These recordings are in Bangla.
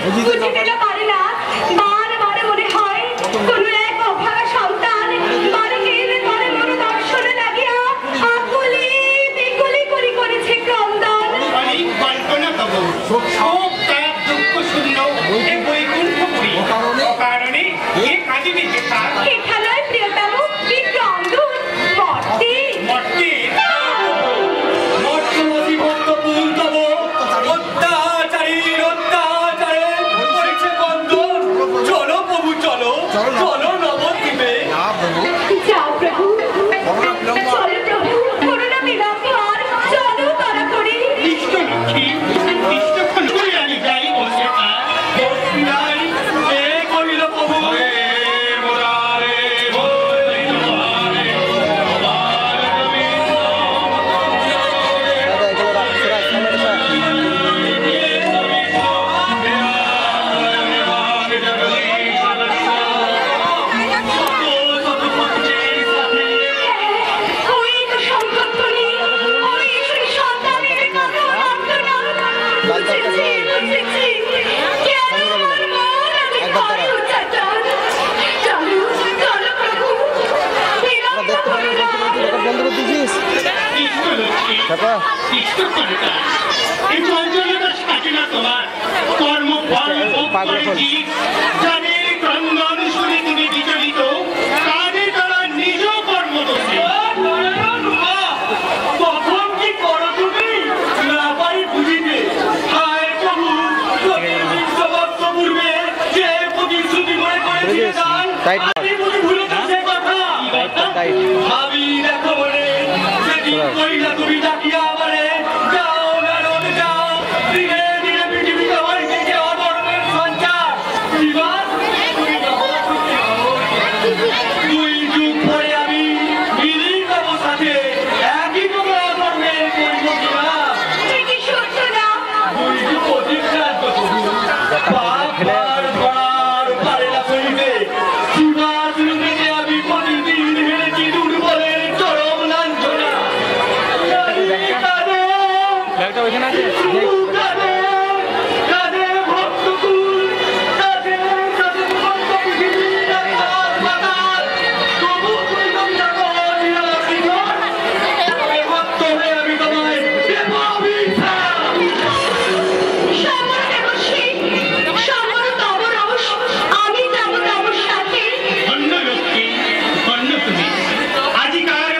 বুঝে নিতে পারে না। বারবার মনে হয় কোনো এক অভাগা সন্তান বালকের ঘরে মন দর্শন লাগিয়া আকুলি বিকুলি করেছে ক্রন্দন। কল্পনা করো শোক তাপ দুঃখ শূন্য এ বৈকুণ্ঠপুরী কারণে এ কাঁদিবে এখানে প্রিয়তম কি ক্রন্দন মর্তে মর্তে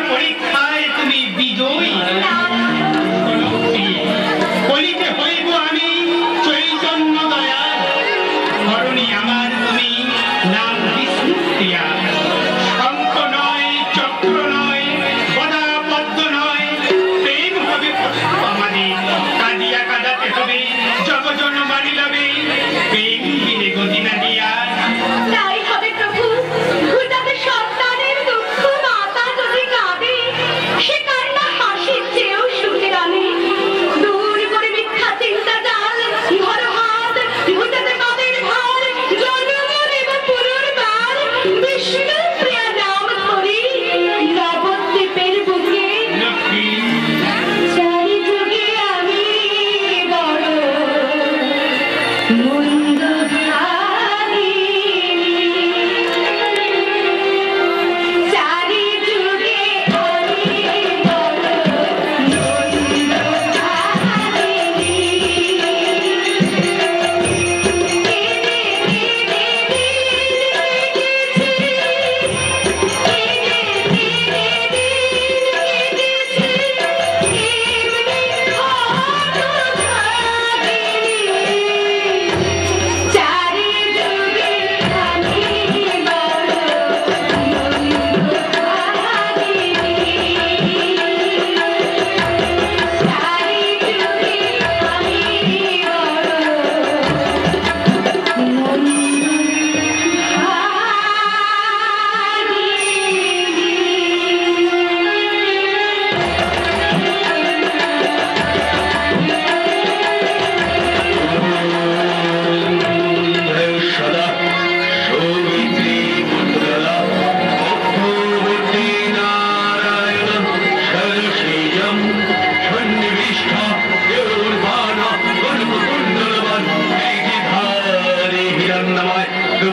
পরীক্ষায় তুমি বিজয়ী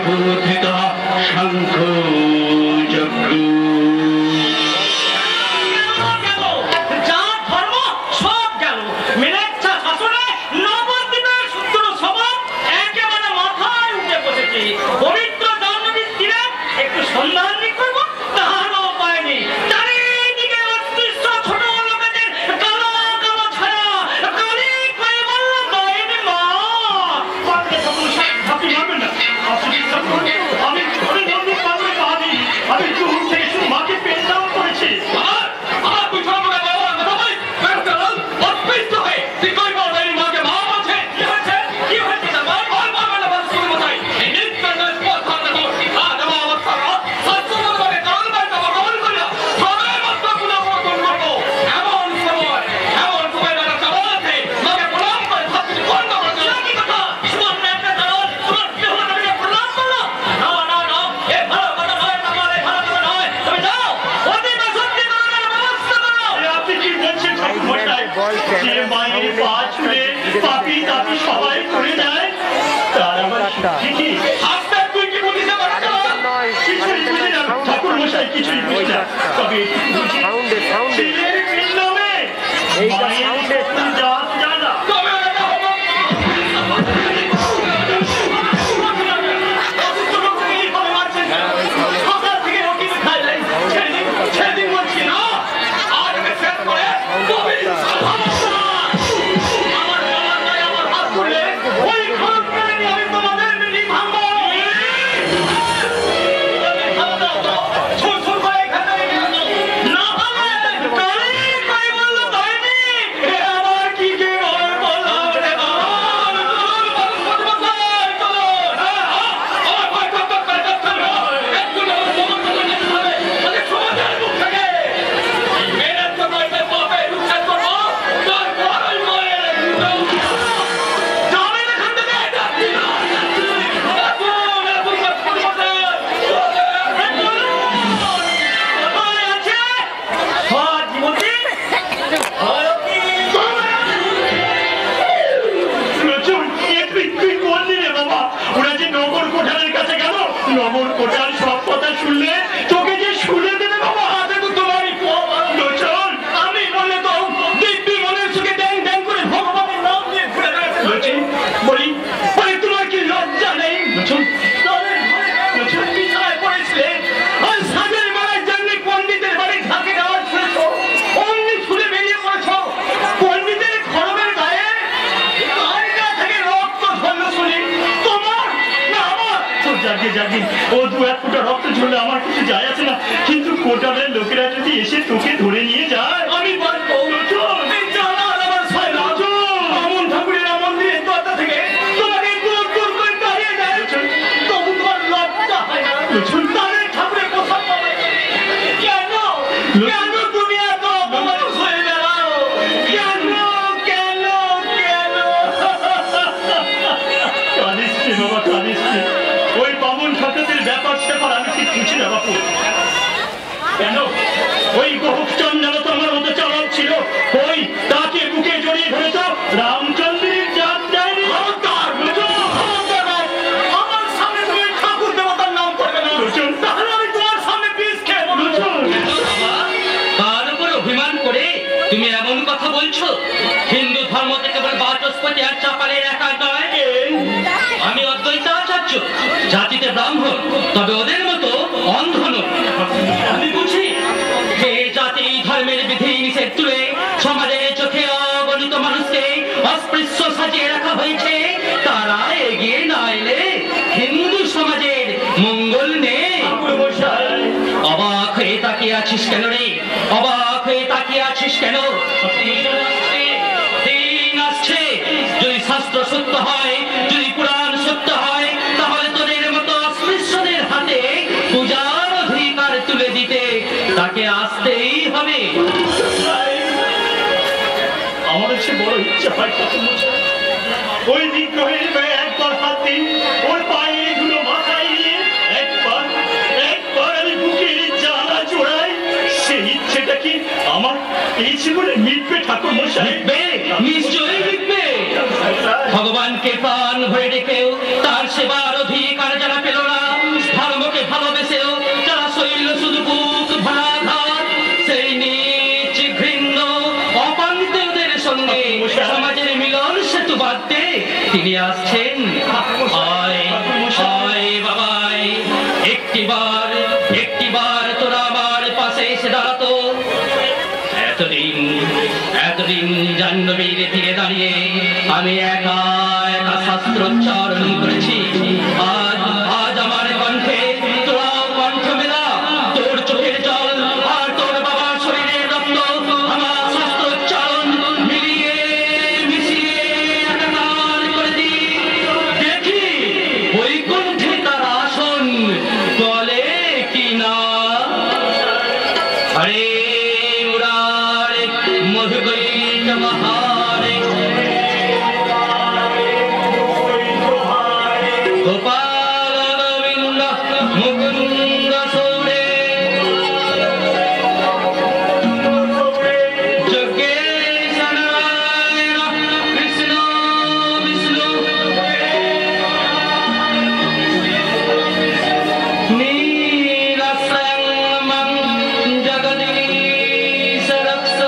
প্রবর্তিতা শঙ্খ চক্র। ও দু এক ফোঁটা রক্ত ঝরলে আমার কিছু যায় আসে না, কিন্তু কোটালের লোকেরা যদি এসে তোকে ধরে নিয়ে যায় আমি কেন ওই গোপচন্দ্র তোমার মতো চালক ছিল, ওই তাকে বুকে জড়িয়ে ধরেছ রামচন্দ্রের জাত যায়নি। আমার সামনে তুমি ঠাকুর দেবতার নাম করবে না, তাহলে আমি তোমার সামনে বিষ খেয়ে তার উপর অভিমান করে তুমি এমন কথা বলছো? হিন্দু ধর্ম থেকে কেবল বাচস্পতি আর চাপালের একা নয়, আমি অদ্বৈতাচার্য, জাতিতে ব্রাহ্মণ, তবে ওদের মতো অন্ধ নয়। আমি বুঝি যে জাতি ধর্মের বিধি নিষেধ তুলে সমাজের চোখে অগণিত মানুষকে অস্পৃশ্য সাজিয়ে রাখা হয়েছে, তারা এগিয়ে না এলে হিন্দু সমাজের মঙ্গল নেই। অবাক হয়ে তাকিয়ে আছিস কেন রে? অবাক হয়ে তাকিয়ে আছিস কেন? দিন আসছে, যদি শাস্ত্র সত্য হয়, যদি পুরাণ সত্য হয়, তাহলে তোদের মতো অস্পৃশ্যদের হাতে পূজার অধিকার তুলে দিতে তাকে আসতেই হবে। আমার হচ্ছে বড় ইচ্ছা হয় ওই বিগ্রহের গায়ে একবার হাত দিন, ওর পায়ে ধুলো মাথায় নিয়ে একবার আমি বুকের জ্বালা জোড়াই। সেই ইচ্ছেটা কি আমার এই জীবনে মিটবে ঠাকুর মশাই? নিশ্চয়ই মিটবে। ভগবানকে প্রাণ ভরে ডেকেও তার সেবার অধিকার যারা পেল না, তিনি আসছেন। আয় আয় বাবাই, একটিবার তোরা আমার পাশে এসে দাঁড়াতো। এতদিন জাহ্নবীর তীরে দাঁড়িয়ে আমি একা একা শাস্ত্রোচ্চারণ করেছি। আজ আমার কণ্ঠে তোরা কণ্ঠ মেলা। তোর চোখের জল আর তোর বাবার শরীরের রক্ত আমার শাস্ত্রোচ্চারণ মিশিয়ে একাকার করে দি। দেখি বৈকুণ্ঠে তার আসন বলে কি না। হরে মধুকৈট মহারে গোপাল গোবিন্দ মুকুন্দ সৌরে যোগেশ নারায়ণ কৃষ্ণ বিষ্ণু নীলসংমং জগদীশ রক্ষ।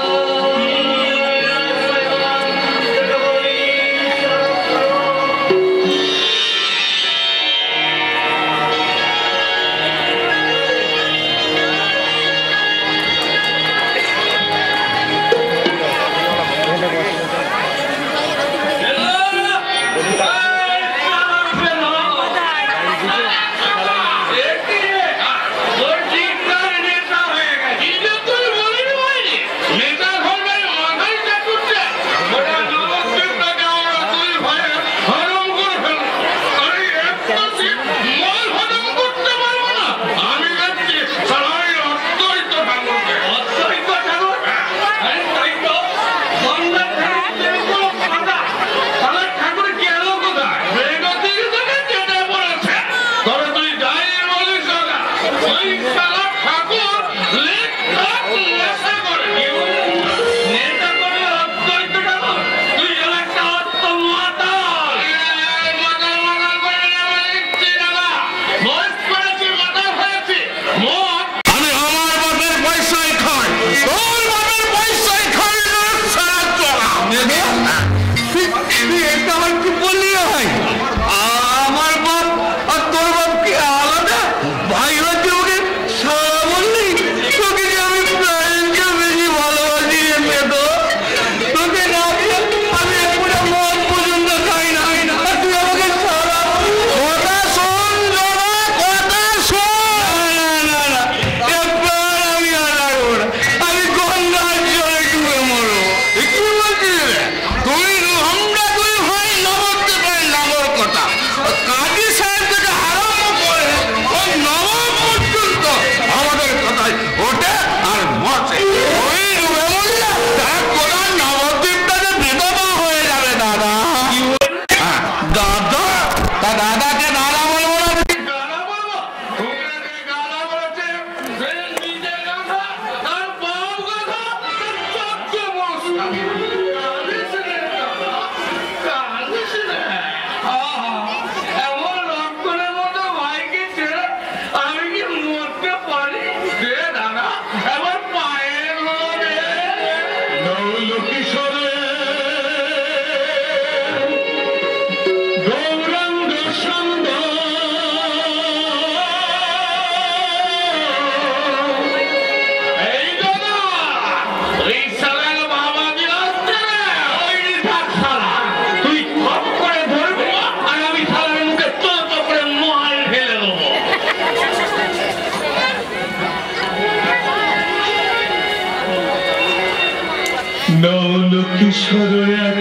কিশোর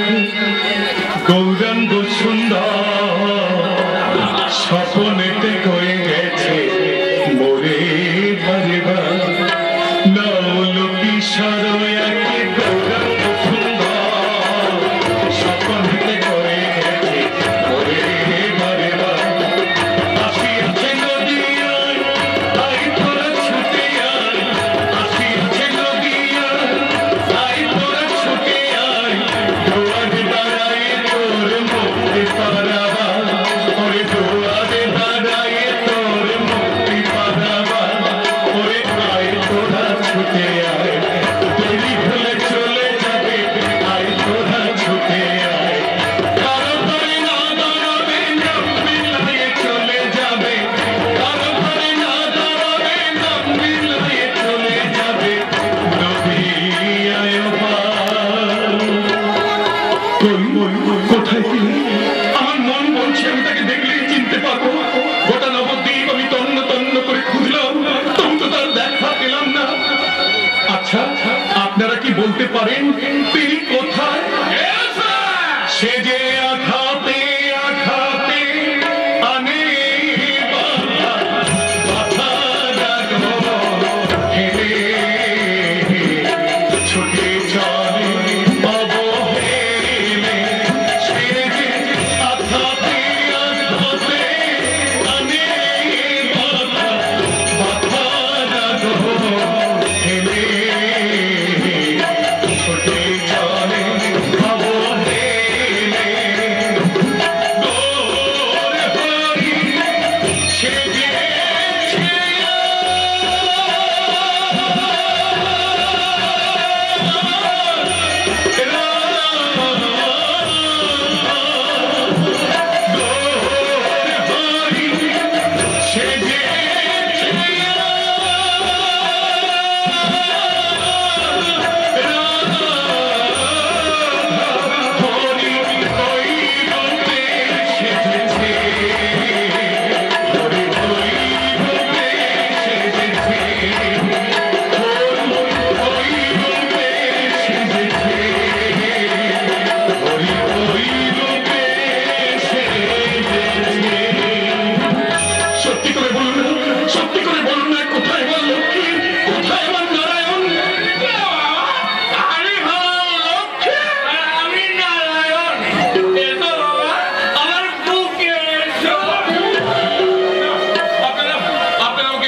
গৌরাঙ্গ সুন্দর স্বপনেতে হয়ে গেছে মোরে ঘরে নৌল কিশোর গৌরাঙ্গ সুন্দর স্বপনেতে হয়ে গেছে মোরে ঘরে আসিয়াছে নদিয়ায় তাই তোরা ছুটে আয় আসিয়াছে নদিয়ায় তাই তোরা ছুটে আয় বলতে পারেন তিনি কোথায়? সে যে আঘাতে আঘাতে আনে ছুটে চলে অবহেলে, সে যে আঘাতে আঘাতে আনে ছুটে চলে অবহেলে, গোর হরি সে যে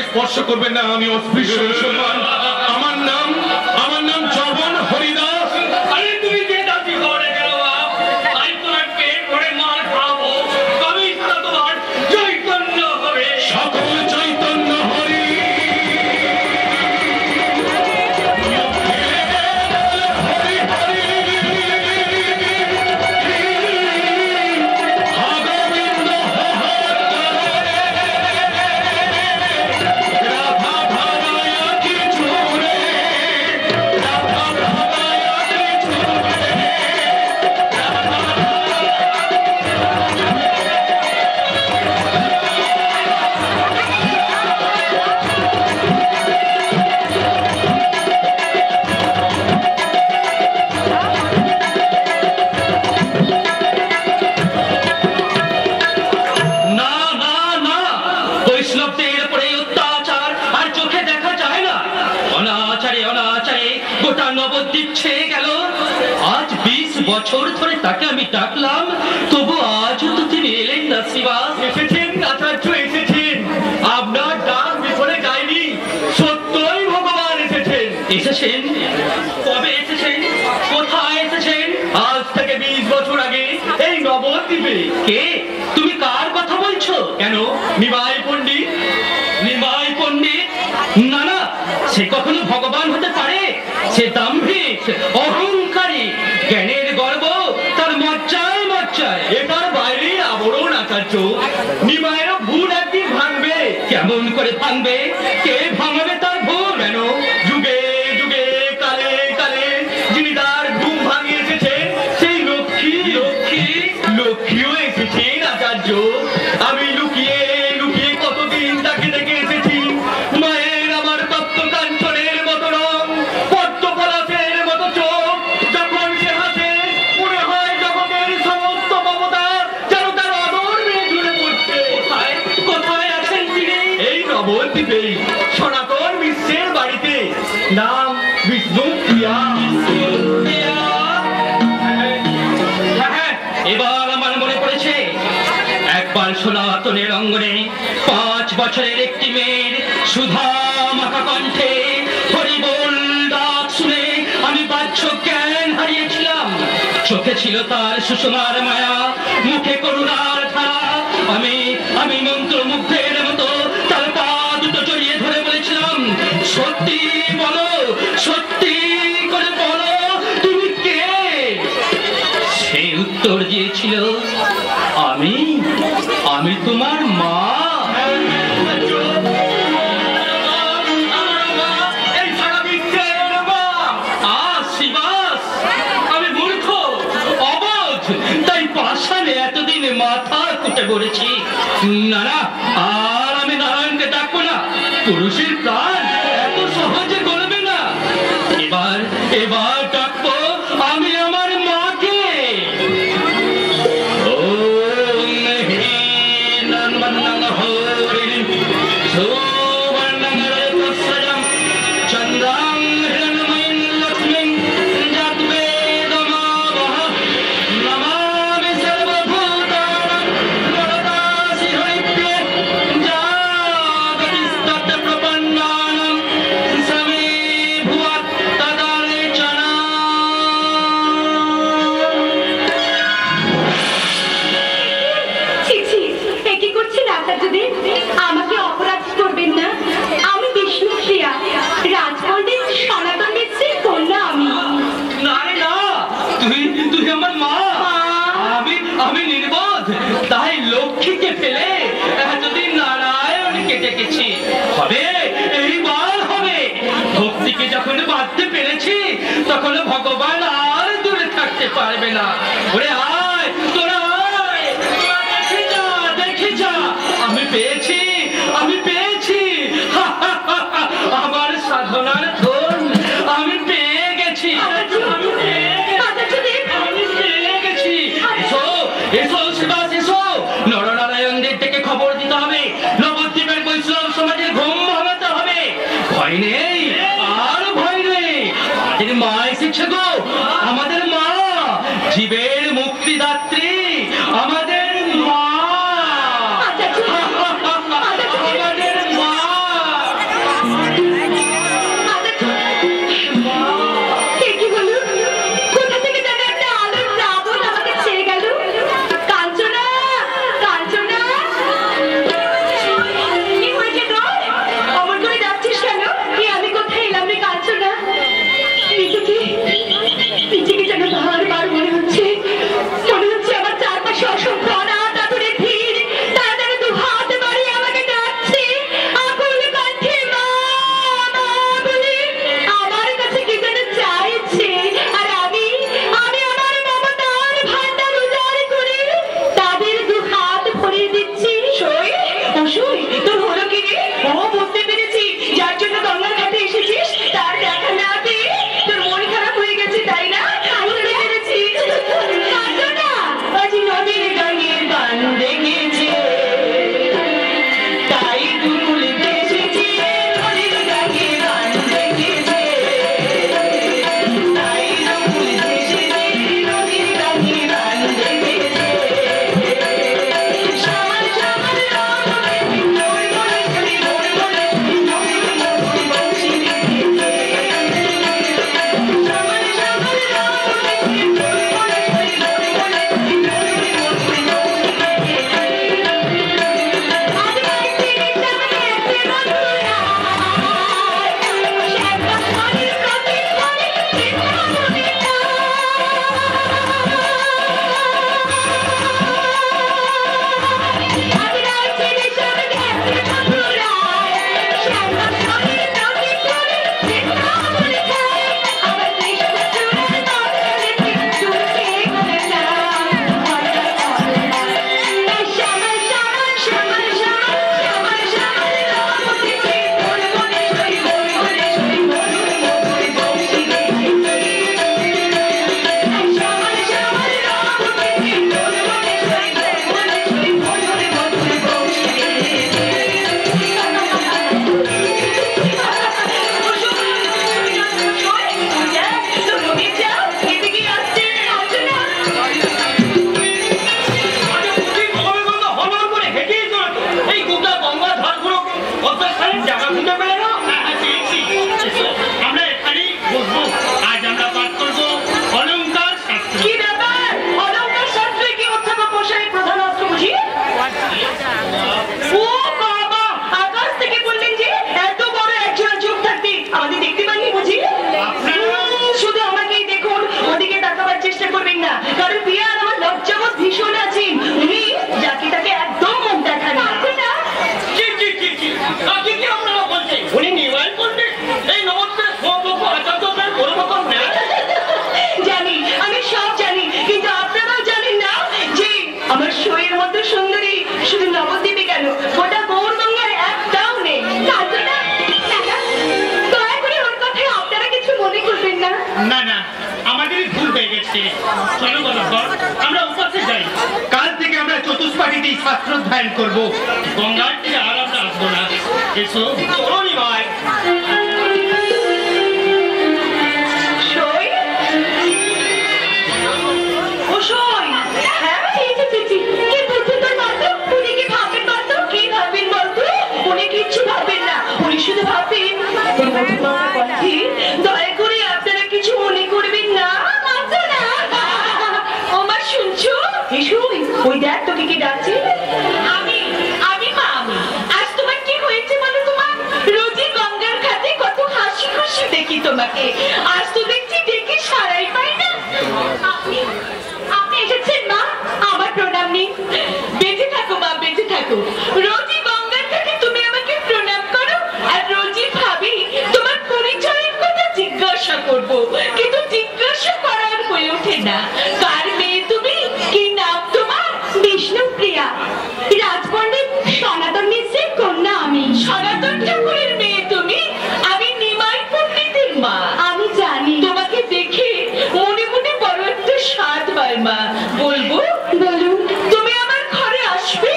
স্পর্শ করবেন না, আমি অস্পৃশ্য মুসলমান। আমার নাম যবন হরিদাস। আরে তুমি যে দাবি করে গেল বাপ, আমি তোমার পেট ভরে মার খাবো, তবেই তো তোমার চৈতন্য হবে। সকল চৈতন্য হরি হরি হরি গোবিন্দ রাধা ভাবায়া কি চুরে, রাধা ভাবায়া কি চুরে। না না না, বৈষ্ণবদের উপরে অত্যাচার আর চোখে দেখা যায় না। অনাচারে অনাচারে গোটা নবদ্বীপ ছেয়ে গেল। আজ 20 বছর ধরে তাকে আমি ডাকলাম, তবু আজও তো তিনি এলেন না। শ্রীবাস এসেছেন, আচার্য এসেছেন, আপনার ডাক বিফলে যায়নি, সত্যই ভগবান এসেছেন। এসেছেন? কবে এসেছেন? কোথায় এসেছেন? আজ থেকে 20 বছর আগে এই নবদ্বীপে। কে? তুমি কার কথা বলছো? কেন? নিমাই পণ্ডিত? নিমাই পণ্ডিত? না না, সে কখনো ভগবান হতে পারে? সে দাম্ভিক, অহংকারী, জ্ঞানের গর্ব, তার মজ্জায় মজ্জায়। এটার বাইরে আবরণ আচার্য। নিমায়েরও ভুল একদিন ভাঙবে। কেমন করে ভাঙবে? কে ভাঙবে তার ভুল? কেন? যুগে যুগে কালে কালে যিনি তার ঘুম ভাঙিয়ে এসেছেন, সেই লক্ষ্মীও এসেছেন আচার্য। আমি লুকিয়ে লুকিয়ে কতদিন তাকে দেখে এসেছি। মায়ের আমার তপ্ত কাঞ্চনের মতো রং, পদ্ম পলাশের মতো চোখ, যখন সে হাসে মনে হয় জগতের সমস্ত মমতা যেন তার অদর নিয়ে জুড়ে পড়ছে। কোথায় আছেন তিনি? এই নবদ্বীপেই, সনাতন বিশ্বের বাড়িতে। নাম বিষ্ণুপ্রিয়া। হ্যাঁ, এবার আমার মনে পড়েছে। একবার সনাতনের অঙ্গনে 5 বছরের একটি মেয়ের সুধা মাখা কণ্ঠে হরিবোল ডাক শুনে আমি বাহ্য জ্ঞান হারিয়েছিলাম। চোখে ছিল তার সুষমার মায়া, মুখে করুণার ধারা। আমি মন্ত্রমুগ্ধের মতো তার পা দুটো জড়িয়ে ধরে বলেছিলাম, সত্যি বলো, সত্যি করে বলো, তুমি কে? সে উত্তর দিয়েছিল, আমি তোমার মা। আমি মূর্খ, অবধ, তাই পাষাণে এতদিন মাথা কুটে পড়েছি। না না, আর আমি নারায়ণকে ডাকবো না। পুরুষের প্রাণ এত সহজে গলবে না। এবার আমাকে অপরাধ করবেন না। আমি বিষ্ণুপ্রিয়া, রাজপণ্ডিত সনাতন মিশ্রের কন্যা আমি। না রে না, তুই আমার মা। আমি নির্বোধ, তাই লক্ষ্মীকে ফেলে এতদিন নারায়ণকে ডেকেছি। হবে, এইবার হবে। ভক্তিকে যখন বাঁধতে পেরেছি তখন ভগবান আর দূরে থাকতে পারবে না। ওরে আয়, তোরা আয়, দেখে যা, আমি পেয়েছি আমার সাধনার ধন আমি পেয়ে গেছি। এসো শিবাস, এসো। নরনারায়ণদের থেকে খবর দিতে হবে, নবদ্বীপের বৈষ্ণব সমাজের ঘুম ভাঙাতে হবে। ভয় নেই, আর ভয় নেই। আমাদের মা এসেছে গো, আমাদের মা, জীবের মুক্তিদাত্রী, আমাদের মা, আমাদের মা। কি বলুন, কোথা থেকে যেন একটা আলোর রাবণ আমাকে ছেড়ে গেল। কাঞ্চনা, কাঞ্চনা, কি হয়েছে তোর? অমন করে ডাকছিস কেন? আমি কোথায় এলাম রে কাঞ্চনা? নিজেকে যেন বারবার মনে হচ্ছে আমার চারপাশে অসংখ্য অনাথ আতুরের ভিড়। তারা যেন দু হাত বাড়িয়ে আমাকে ডাকছে আকুল কণ্ঠে, মা মা বলে আমার কাছে কি যেন চাইছে। আর আমি আমার মমতার ভান্ডার উজাড় করে তাদের দু হাত ভরিয়ে দিচ্ছি। সই অসই, তোর হলো কি রে? ও, বুঝতে পেরেছি, যার জন্য গঙ্গার ঘাটে এসেছিস তার দেখা না পেয়ে তোর মন খারাপ হয়ে গেছে, তাই না? বুঝতে পেরেছি। কাঞ্চনা, আজ নদীর গানের গান দেখেছে, তাই দুকুল ভেসেছে। নদীর গানের গান দেখেছে, তাই দুকুল ভেসেছে। নদীর গানের গান দেখেছে। শ্যামল শ্যামল রঙ মোর মনে চলি, মোর মনে চলি, মোর মনে বংশী দেখেছে। শ্যামল শ্যামল রঙ মোর মনে চলি, মোর মনে চলি, মোর মনে বংশী দেখেছে। আমরা এখানেই বসবো। আজ আমরা পাঠ করবো অলঙ্কার শাস্ত্র। কি ব্যাপার? অলঙ্কার শাস্ত্রে কি অধ্যাপক মশাই প্রধান অস্ত্র বুঝি? ও বাবা, আকাশ থেকে বললেন যে এত বড় একজন চোখ থাকতে আমাদের দেখতে পাননি বুঝি? শুধু আমাকেই দেখুন, ওদিকে তাকাবার চেষ্টা করবেন না, কারণ প্রিয়া আর আমার লজ্জাবোধ ভীষণ আছেন। উনি যাকে তাকে একদম মুখ দেখান না। আপনারা বলছেন উনি নির্বাণ করবেন? এই নমস্কার সৌভাগ্য আচার্যদের বড় মতন নেই। জানি, আমি সব জানি, কিন্তু আপনারাও জানেন না যে আমার শরীরের মতো সুন্দরী শুধু নবদ্বীপে কেন, গোটা গৌরগঙ্গার একটাও নেই। কাঞ্চনা, দয়া করে ওর কথায় আপনারা কিছু মনে করবেন না। না না, আমাদেরই ভুল হয়ে গেছে। এসছে। চলো বালকগণ, আমরা উপাসে যাই। কাল থেকে আমরা চতুষ্পাঠীতেই শাস্ত্র ধ্যান করবো। গঙ্গার তীরে আর আমরা আসবো না। এসো অনিমায়। সই ও সই হ্যাঁ ছি কি বুদ্ধি তোর মাত্র উনি কি ভাবেন মাত্র কি ভাবেন বলতো উনি কিচ্ছু ভাবেন না উনি শুধু ভাবেন ওই মধুমার কণ্ঠে দয়া করে আপনারা কিছু মনে করবেন না মাত্র না আমার শুনছো এসুই ওই দেখ তোকে কি ডাকছে আমি মা আজ তোমার কি হয়েছে বলো তোমার রোজই গঙ্গার ঘাটে কত হাসি খুশি দেখি তোমাকে আজ তো দেখছি দেখে সারাই পাই না আপনি এসেছেন মা আমার প্রণাম নিন বেঁচে থাকো মা বেঁচে থাকো রোজই গঙ্গার ঘাটে তুমি আমাকে প্রণাম করো আর রোজই ভাবি তোমার পরিচয়ের কথা জিজ্ঞাসা করব কিন্তু জিজ্ঞাসা করার হয়ে ওঠে না কার মেয়ে তুমি কি নাম তোমার বিষ্ণুপ্রিয়া রাজপণ্ডিত সনাতন মিশ্রের কন্যা আমি সনাতন ঠাকুরের মেয়ে তুমি আমি নিমাই পণ্ডিতের মা আমি জানি তোমাকে দেখে মনে মনে বড় একটা স্বাদ হয় মা বলবো বলুন তুমি আমার ঘরে আসবে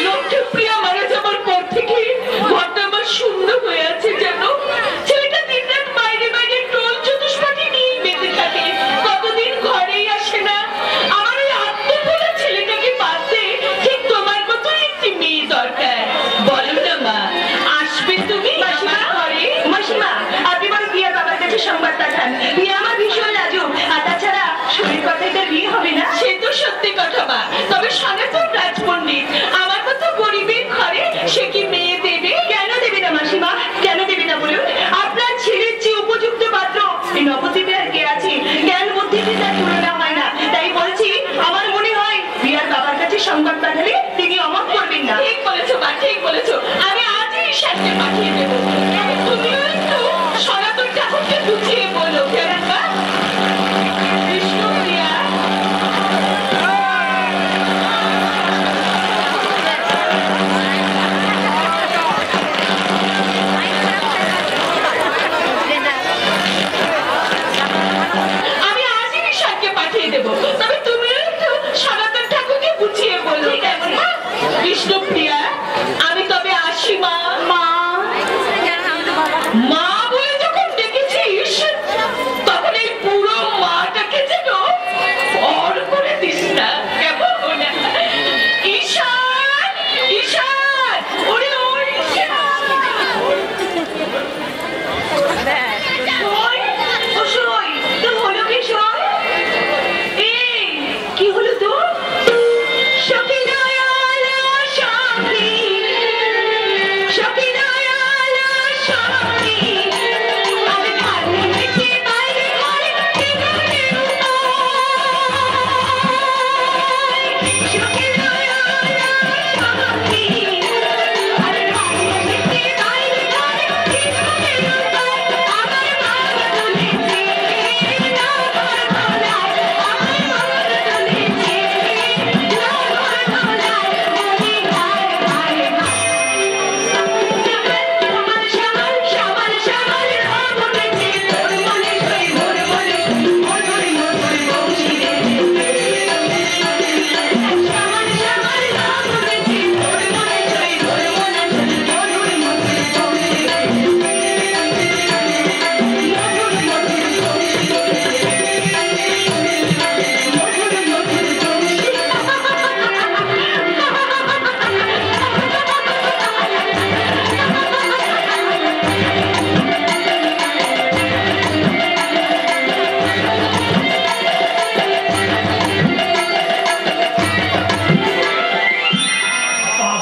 লক্ষ্মীপ্রিয়া মারা যাবার পর থেকে ঘরটা আমার শূন্য হয়ে আছে জানো ছেলেটা দিনরাত বাইরে বাইরে টোল চতুষ্পাঠী নিয়ে বেঁচে থাকে কতদিন ঘরেই আসে না আমার ওই আত্মভোলা ছেলেটাকে পাতে ঠিক তোমার মতো একটি মেয়ে দরকার বলো না মা আসবে তুমি আমার ঘরে মাসিমা আপনি বড় বিয়ে বাবার কাছে সংবাদ পাঠান বিয়ে আমার ভীষণ লাজুক আর তাছাড়া শরীর কথায় তার বিয়ে হবে না সে তো সত্যি কথা মা তবে সনাতন রাজপণ্ডিত আমার মতো গরিবের ঘরে সে কি মেয়ে দেবে কেন দেবে না মাসিমা কেন দেবে না বলুন আপনার ছেলের চেয়ে উপযুক্ত পাত্র এই নবদ্বীপে আর কে আছে জ্ঞান বুদ্ধিতে তার তুলনা হয় না তাই বলছি আমার মনে হয় বিয়ার বাবার কাছে সংবাদ পাঠালে তিনি অমত করবেন না ঠিক বলেছো মা ঠিক বলেছো আমি আজই সাথে পাঠিয়ে দেবো তুমিও একটু সনাতন ঠাকুরকে বুঝিয়ে বলো কেমন মা বিষ্ণুপ্রিয়া আমি আজই নিশাকে পাঠিয়ে দেবো তবে তুমিও একটু সনাতন ঠাকুরকে বুঝিয়ে বলো কেমন মা বিষ্ণুপ্রিয়া আমি তবে আসি মা মা বলে যখন ডেকেছিস তখন এই পুরো মাটাকে যেন অর করে দিস না কেমন ঈশান ঈশান ওরে ওরে সই ও সই তোর হলো কি সই এই কি হলো তোর সখী দয়াল সখী সখী দয়াল সখী আমি ভালো দেখি বাইরে ঘরে ঠিক আছে সখী দয়াল সখী আমি ভালো দেখি বাইরে ঘরে ঠিক আছে আমার ভালো তুলেছে আমার ভালো আমার ভালো তুলেছে আমার ভালো মনে ভাই ভাই শ্যামল শ্যামল শ্যামল শ্যামল উঠেছে তোর মনে সই মোর মনে মোর মনে মোর মনে বংশী রে শ্যামল শ্যামল রাম উঠেছে তোর মনে সই মোর মনে মোর মনে মোর মনে বংশী রে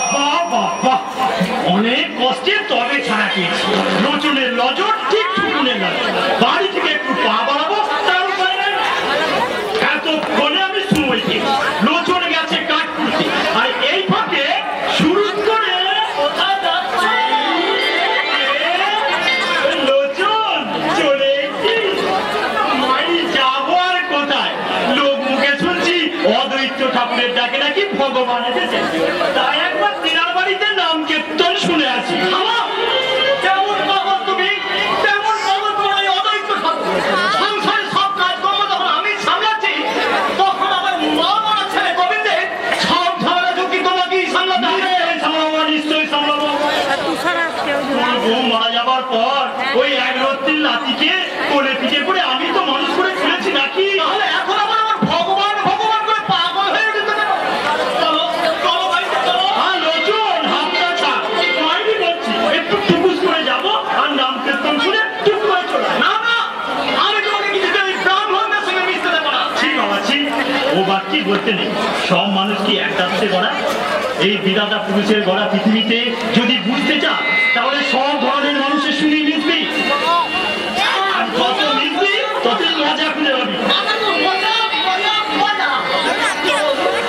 বাবা বাবা অনেক কষ্টে তবে ছাড়া পেয়েছি লোচনের নজর ঠিক টুকুনের নজর বাড়ি থেকে একটু পা বাড়াবো তার উপায় নাই এতক্ষণে আমি সময় পেয়েছি লোচন গেছে কাঠ করতে আর এই ফাঁকে শুরু করে কোথায় যাচ্ছে লোচন চলে এসেছিস মাই যাবো আর কোথায় লোক মুখে শুনছি অদ্বৈত ঠাকুরের ডাকে নাকি ভগবান এসেছে তাই একবার তিনার বাড়িতে নাম কীর্তন শুনে আসি কেমন বাবা তুমি তোর বউ মারা যাবার পর ওই এক রত্তির লাতিকে কোলে পিঠে করে আমি তো মানুষ করে ফেলেছি নাকি? তাহলে এখন আবার আমার ভগবান ভগবান করে পাগল হয়ে যেতে কেন? চলো চলো বাড়িতে চলো। আর লোচন হাতটা ছাড়, মাইনি বলছি একটু টুকুস করে যাবো আর নাম কীর্তন শুনে টুক করে চলে আসবো। না না, আমি তোমাকে কিছুতে ওই ব্রাহ্মণদের সঙ্গে মিশতে দেবো না। ঠিক বাবাজি, ও বাকি বলতে নেই, সব মানুষ কি একটা হাতে গড়া? এই বিধাতা পুরুষের গড়া পৃথিবীতে যদি বুঝতে চান তাহলে সব ধরনের মানুষের সঙ্গে মিশবি, আর যত মিশবি ততই মজা খুঁজে পাবি।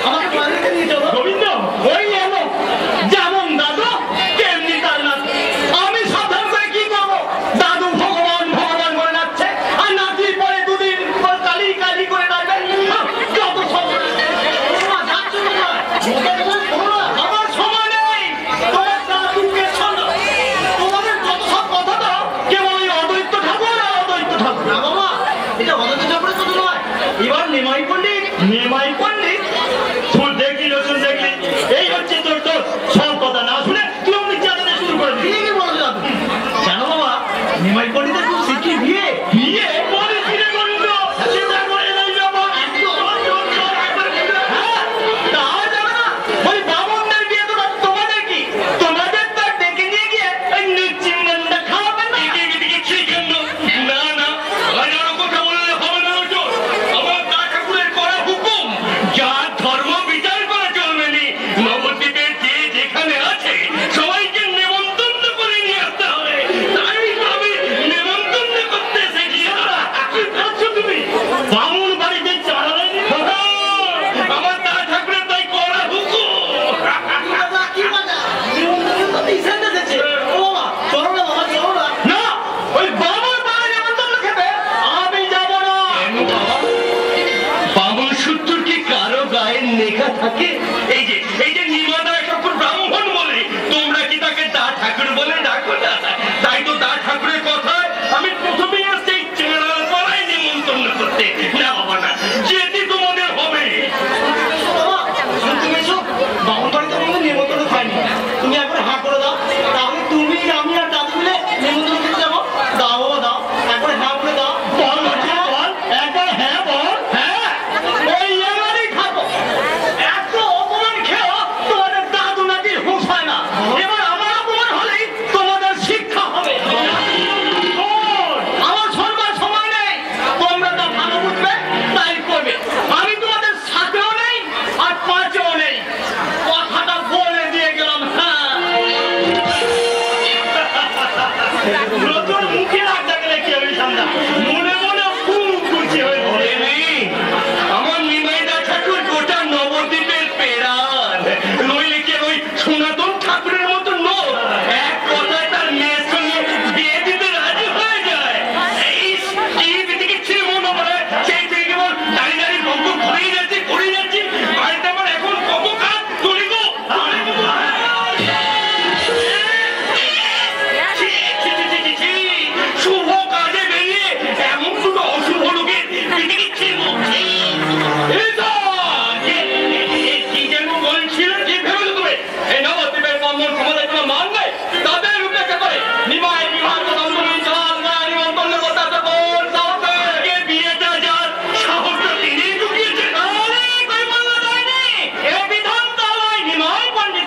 আমাকে বাড়িতে নিয়ে চলো। গোবিন্দ ওই এলো, যেমন দাদু তেমনি তার নাতি। আমি সাবধান করে কি করবো? দাদু ভগবান ভগবান করে নাচছে আর নাচির পরে দুদিন পর কালি কালি করে নাচবে। যত সব যাচ্ছ কোথায়? আমার সময় নেই। তোমার দাদুকে শোনো, তোমাদের যত সব কথা দাও কেবল ওই অদ্বৈত ঠাকুর আর অদ্বৈত ঠাকুর। না বাবা, এটা অদ্বৈত ঠাকুরের কথা নয়, এবার নিমাই পণ্ডিত। নিমাই পণ্ডিত তোর দেখলি লোচন দেখলি, এই হচ্ছে তোর তোর সব কথা না শুনে তুই অমনি চালাতে শুরু করে দিলি। ঠিকই বলো দাদু। জানো বাবা, নিমাই পণ্ডিতের খুব শিখি বিয়ে। বিয়ে বলে কিনে গোবিন্দ, চিন্তা করে নাই বাবা। হ্যাঁ, তাও যাবে না। ওই বামনদের বিয়ে তো তোমাদের কি? তোমাদের তো আর ডেকে নিয়ে গিয়ে ওই নিশ্চিন্নন্দা খাওয়াবেন না। না না, হাজারো কথা বললে হবে না লোচন। আমার দা ঠাকুরের করা হুকুম, যার ধর্ম বিচার করা চলবে নি। নবদ্বীপের যে যেখানে আছে সবাইকে নেমন্তন্ন করে নিয়ে আসতে হবে। তাই আমি নেমন্তন্ন করতে এসেছি। কি করছো তুমি? বামুন বাড়িতে চালালে নি? আমার দা ঠাকুরের তাই করা হুকুম। দাদা, কি মজা? নিমন্ত্রণ তো নিষেধ এসেছে। ও বাবা, চলো না বাবা, চলো না। না, ওই বাবার বাড়ি নিমন্ত্রণ খেতে আমি যাবো না। বামুন সূত্র কি কারো গায়ের লেখা থাকে? এই যে নিমাদা ঠাকুর ব্রাহ্মণ বলে, তোমরা কি তাকে দা ঠাকুর বলে ডাকো না? তাই তো দা ঠাকুরের কথায় আমি প্রথমেই আসছি এই চেনার পাড়ায় নিমন্ত্রণ করতে। না বাবা না, যেতে তোমাদের হবে। বাবা, তুমি এসো। বামন বাড়িতে আমাদের নিমন্ত্রণ খাইনি। তুমি একবার হাঁ করে দাও, তাহলে তুমি আমি আর দাদু মিলে নিমন্ত্রণ খেতে যাবো। দাও বাবা, দাও একবার হাঁ করে দাও। বল লোচন, বল একবার হ্যাঁ বল। হ্যাঁ, ওই এবারই খাবো। এত অপমান খেয়েও তোমাদের দাদু নাতির হুঁশ হয় না। এবার আমার অপমান হলেই তোমাদের শিক্ষা হবে। আমার শোনবার সময় নেই। তোমরা তা ভালো বুঝবে তাই করবে। আমি তোমাদের সাথেও নেই আর পাঁচেও নেই। কথাটা বলে দিয়ে গেলাম। হ্যাঁ, লোচন মুখে রাখতে গেলে কি হবে সামনা, মনে মনে খুব খুশি হয়ে ওরে মেয়ে, আমার নিমাইদা ঠাকুর গোটা নবদ্বীপের পেড়ান। নইলে কি ওই সনাতন ঠাকুরের মতো লোক এক কথায় তার মেয়ের সঙ্গে বিয়ে দিতে রাজি হয়ে যায়? এই দিকে ছিল মনে পড়ে, সেই থেকে কেবল দাঁড়িয়ে দাঁড়িয়ে বন্ধু ঘুরেই যাচ্ছি। বাড়িতে আমার এখন কত কাজ করি গো। শুভ কাজে বেরিয়ে এমন দুটো অশুভ লোকের পৃথিবীর ছিল। কি যেন বলছিলেন, কি ভেবে তুমি? এই নবদ্বীপের ব্রাহ্মণ সমাজের কোনো মান নেই, তাদের উপেক্ষা করে নিমাই বিবাহ নিমন্ত্রণ করতে আসে কোন সাহসে? কে বিয়েটা যার সাহসটা তিনি ঢুকিয়েছেন। আরে, কই বললো যায়নি? এ বিধান তালাই নিমাই পণ্ডিত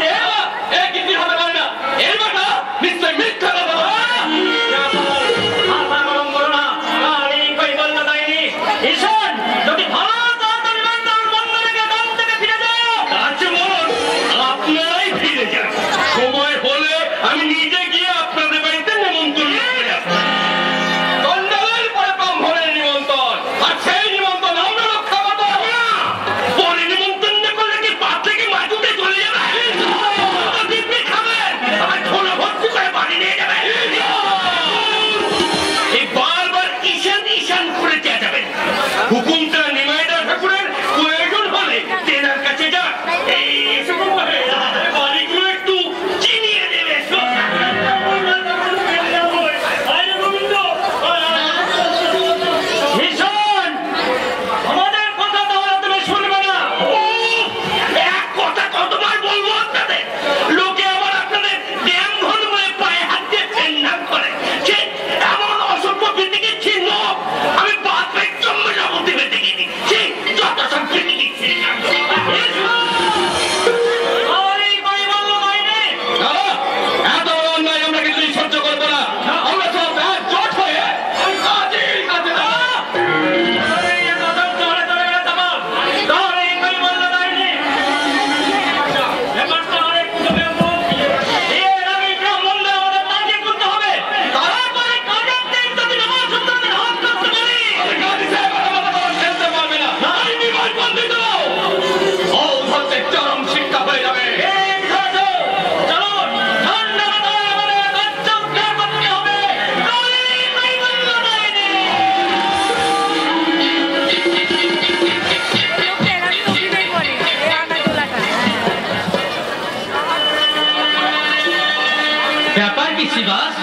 ব্যাপার কি শিবাস,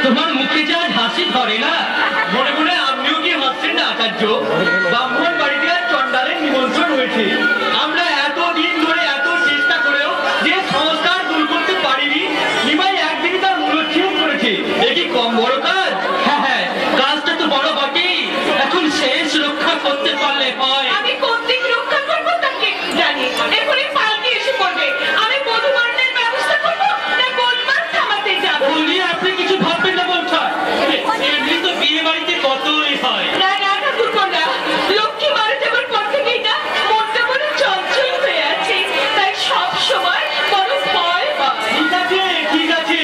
তোমার মুখে যা হাসি ধরে না। মনে মনে আপনিও কি হাসছেন না আচার্য? ব্রাহ্মণ বাড়িতে আর চণ্ডালের নিমন্ত্রণ হয়েছে। আমরা এতদিন ধরে এত চেষ্টা করেও যে সংস্কার দূর করতে পারিনি, নিমাই একদিনই তার মূলচ্ছেদ করেছে। এ কি কম বড় কাজ? হ্যাঁ, কাজটা তো বড় বটেই, এখন শেষ রক্ষা করতে পারলে হয়। আমি কোন দিক রক্ষা করবো তাকে জানি। এরপরে পালকি এসে পড়বে। আমি বধূবরণের ব্যবস্থা করবো না গোলমাল থামাতে যাবো? বলি আপনি কিছু ভাববেন না বলছেন, এমনি তো বিয়ে বাড়িতে কতই হয়। না না ঠাকুরপোনা, লক্ষ্মী মারা যাবার পর থেকেই না মনটা বড় চঞ্চল হয়ে আছে, তাই সব সময় বড় ভয় পায়। ঠিক আছে,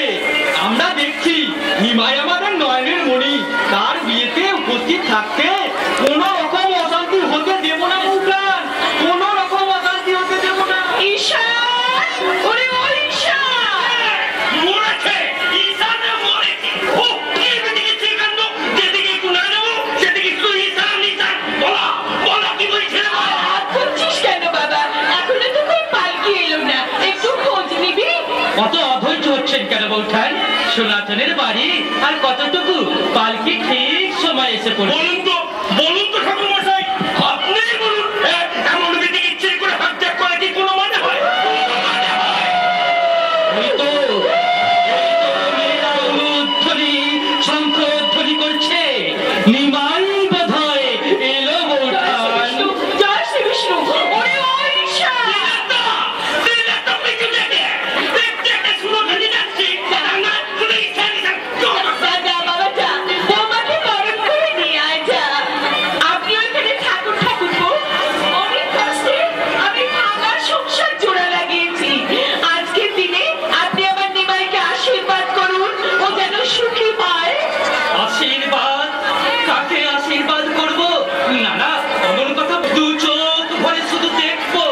আমরা দেখছি নিমাই আমাদের নয়নের মণি, তার বিয়েতে উপস্থিত থাকতে কোন রকম অশান্তি হতে দেব না বৌঠান, কোন রকম অশান্তি হতে দেব না। ঈশান, ওরে ও ঈশান! মরেছে, ঈশানে মরেছে। ও কি এদিকে চিকান্দ, যেদিকে একটু না যাবো সেদিকে শুধু ঈশান ঈশান। বলা কি বলছে? হাত করছিস কেন বাবা? এখনো তো কই পালকি এলো না, একটু খোঁজ নিবি? অত অধৈর্য হচ্ছেন কেন বলছেন? সনাতনের বাড়ি আর কতটুকু, পালকি ঠিক সময় এসে পড়বে। বলুন তো ঠাকুর মশাই, আপনিই বলুন, এমন দিকে ইচ্ছে করে হাত ত্যাগ করা কি কোনো মানে হয়? এই তো মেয়েরা অনুধ্বনি, শঙ্খধ্বনি করছে, নিমাই বোধহয় এলো বলছেন। জয় শ্রী বিষ্ণু, ওরে ও ঈশান! যা যা বাবা যা, বৌমাকে গরম করে নিয়ে আয় যা। আপনি ওইখানে ঠাকুর ঠাকুরপো, অনেক কষ্টে আমি ভাঙা সংসার জোড়া লাগিয়েছি। আজকের দিনে আপনি আমার নিমাইকে আশীর্বাদ করুন, ও যেন সুখী পায়। আশীর্বাদ? কাকে আশীর্বাদ করব? না না, অমন কথা দু চোখ ভরে শুধু দেখবো।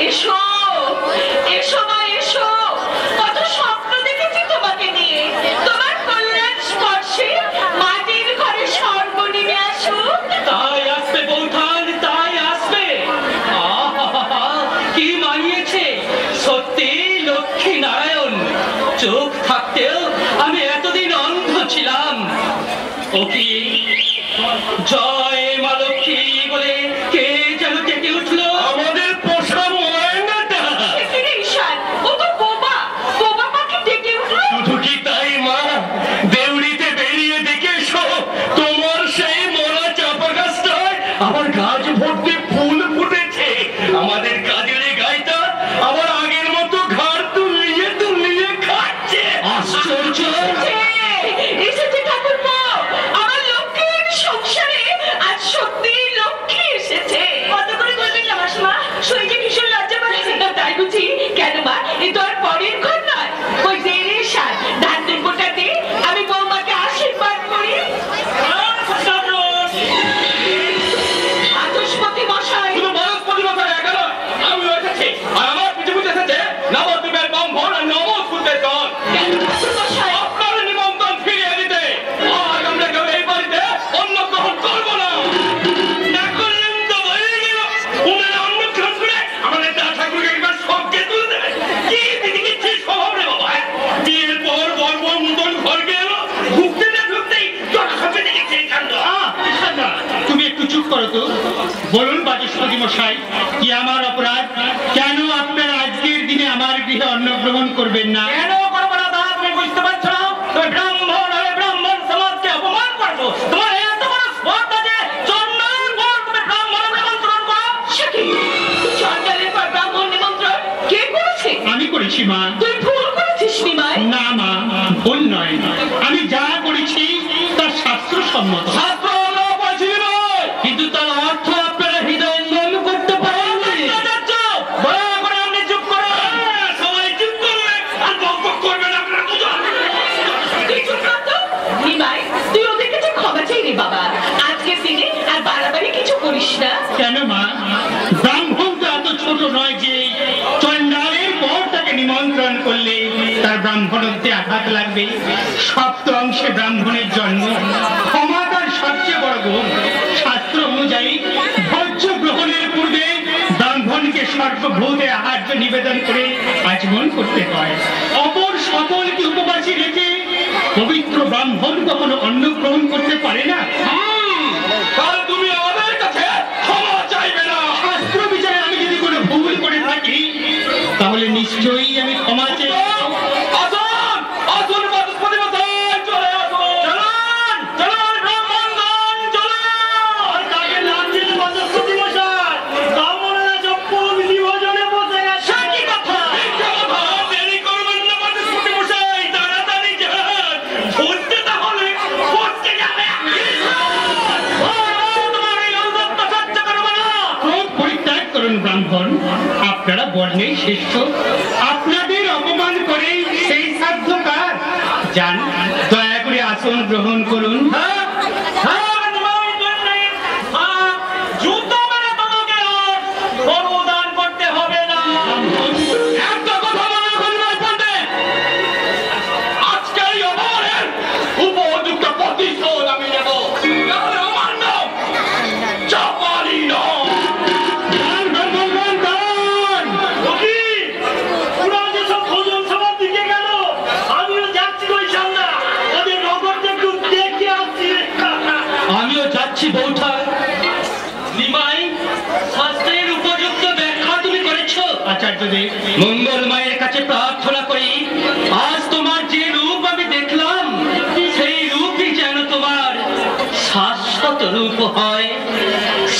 এসো এসো মা এসো, কত স্বপ্ন দেখেছি তোমাকে নিয়ে। তোমার কল্যাণ স্পর্শে মাটির ঘরে স্বর্গ নেমে আসুক। তাই আসবে বৌঠান, তাই আসবে। আহা, কি মানিয়েছে, সত্যি লক্ষ্মী নারায়ণ। চোখ থাকতেও আমি এতদিন অন্ধ ছিলাম। ও কি জয় মা লক্ষ্মী বলে কে যেন ডেকে উঠলো। আমাদের পোষা ময়নাটা। এখানে ঈশান, ও তো বোবা, বোবা পাখি ডেকে উঠলো। শুধু কি তাই মা, দেউড়িতে বেরিয়ে দেখে এসো, তোমার সেই মরা চাপা গাছটায় আবার গাছ ভর্তি ফুল ফুটেছে। আমাদের কাজের এই গাইটা আবার আগের মতো ঘাড় তুলিয়ে খাচ্ছে। আশ্চর্য! এসেছে ঠাকুরপো, আমার লক্ষ্মীর সংসারে আজ সত্যি লক্ষ্মী এসেছে। কত করে বলবেন না মাসিমা, শরীরে ভীষণ লজ্জা পাচ্ছে। তাই বুঝি? কেন মা, এ তো আর পরের ঘর নয়। ওই যে ঈশান, ধানের গোটাতে আমি বৌমাকে আশীর্বাদ করি। বাচস্পতি মশাই, শুধু বনস্পতি মশাই একা নয়, আমিও এসেছি। আর আমার পিছু পিছু এসেছে নবদ্বীপের ব্রাহ্মণ আর নমস্কুতের দল। কেন ঠাকুর মশাই? আপনার নিমন্ত্রণ ফিরিয়ে দিতে। আজ আমরা কেউ এই বাড়িতে অন্ন গ্রহণ করবো না। না করলেন তো হয়ে গেল, ওনারা অন্ন গ্রহণ করে আমাদের দা ঠাকুরকে একবার সবকে তুলে দেবে। কি দিদিকে স্বভাব রে বাবা, বিয়ের পর বর্ব নূতন ঘর গেল, ঢুকতে না ঢুকতেই যত সবকে দেখেছে কাণ্ড। তুমি একটু চুপ করো তো। বলুন বাচস্পতি মশাই, কি আমার অপরাধ? কেন আপনারা আজকের দিনে আমার গৃহে অন্ন গ্রহণ করবেন না? কেন করবো না তা তুমি বুঝতে পারছো না? তুমি ব্রাহ্মণ হয়ে ব্রাহ্মণ সমাজকে অপমান করছো। তোমার এত বড় স্পর্ধা যে চন্দ্রের পর তুমি ব্রাহ্মণ নিমন্ত্রণ করো। সখী, চন্ডালের পর ব্রাহ্মণ নিমন্ত্রণ কে করেছে? আমি করেছি মা। তুই ভুল করেছিস নিমাই। না মা, ভুল নয়। আমি যা করেছি তা শাস্ত্রসম্মত। শাস্ত্র আমরা বলছি নয়, কিন্তু তার অর্থ আপনারা হৃদয়ঙ্গম করতে পারেননি। দয়া করে আপনি চুপ করো। সবাই চুপ করবে আর বকবক করবে না। আপনারা দুজন তুই চুপ কর তো। নিমাই, তুই ওদের কাছে ক্ষমা চাই রে বাবা। আজকের দিনে আর বাড়াবাড়ি কিছু করিস না। কেন মা? ব্রাহ্মণ তো এত ছোট নয় যে চণ্ডালের পর তাকে নিমন্ত্রণ করলে তার ব্রাহ্মণত্বে আঘাত লাগবে। সপ্ত অংশে ব্রাহ্মণের জন্ম, ক্ষমা তার সবচেয়ে বড় গুণ। শাস্ত্র অনুযায়ী ভোজ্য গ্রহণের পূর্বে ব্রাহ্মণকে সর্বভূতে আহার্য নিবেদন করে আচমন করতে হয়। অপর সকলকে উপবাসী রেখে পবিত্র ব্রাহ্মণ কখনো অন্ন গ্রহণ করতে পারে না। তাহলে তুমি আমাদের কাছে ক্ষমা চাইবে না। শাস্ত্র বিচারে আমি যদি কোনো ভুল করে থাকি তাহলে নিশ্চয়ই আমি ক্ষমা চাই। আসুন আসুন বাচস্পতি মশাই, চলে আসুন। চলুন চলুন ব্রাহ্মণগণ চলুন। তাকে লাঞ্ছিত বাচস্পতি মশাই ব্রাহ্মণেরা চপ্পল বিভোজনে বসে গেছে। কি কথা? মিথ্যা কথা, দেরি করবেন না বাচস্পতি মশাই, তাড়াতাড়ি যান। ফুটতে তাহলে ফুটতে যাবে। তোমার এই অন্ধত্ব সহ্য করবো না। ক্রোধ পরিত্যাগ করুন ব্রাহ্মণ, আপনারা বর্ণেই শ্রেষ্ঠ। আপনাদের অপমান করে সেই সাধ্য কার? যান, দয়া করে আসন গ্রহণ করুন। হ্যাঁ হ্যাঁ, তোমার জন্যে, হ্যাঁ, যুদ্ধ মানে তোমাকে আর অনুদান করতে হবে না। একটা কথা মনে রাখবেন পণ্ডিত, আজকে এই অপমানের উপযুক্ত প্রতিশোধ আমি নেব। নাহলে আমার নাম চাপালি নয়। গান, গান, গান, গান, গান। রকি, ওরা যেসব ভোজন সভার দিকে গেল, আমিও যাচ্ছি ওই সামনে। ওদের নগরটা একটু দেখে আসছি। আমিও যাচ্ছি বৌঠা। নিমাই, শাস্ত্রের উপযুক্ত ব্যাখ্যা তুমি করেছো। আচার্যদেব, মঙ্গল মায়ের কাছে প্রার্থনা করি, আজ তোমার যে রূপ আমি দেখলাম সেই রূপই যেন তোমার শাশ্বত রূপ হয়।